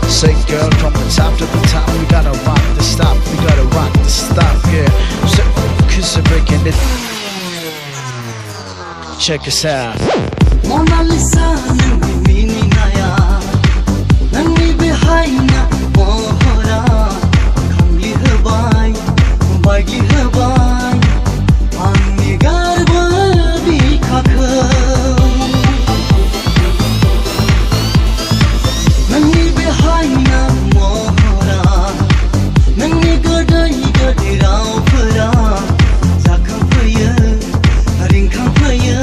Say girl, from the top to the top, we gotta rock the stop, we gotta rock the stop, yeah. So, cause we're breaking it. Check us out. Mona Lisa, Nini Naya, Nani Behaina, Mohora, Kamli Habai, Bagi Habai, Anni Garba Bikaka. Nani Behaina, Mohora, Nani Gadai Gadirao Pura, Zakapaya, Rinkapaya.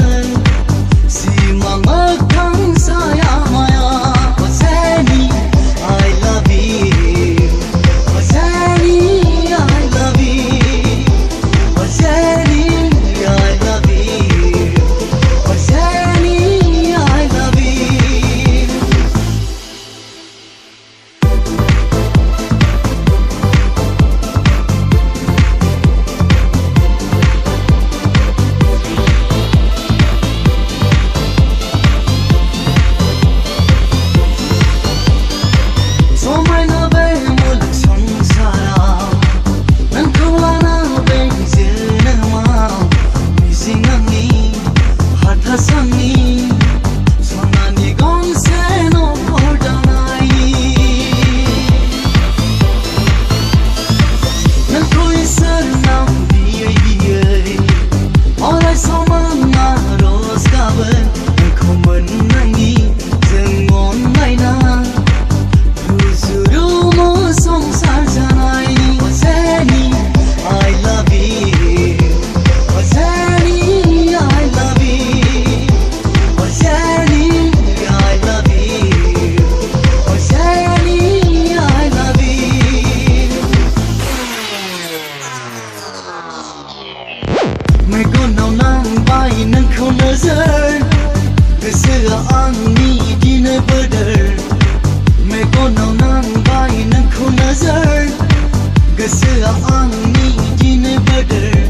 Gısığa anni dine bedel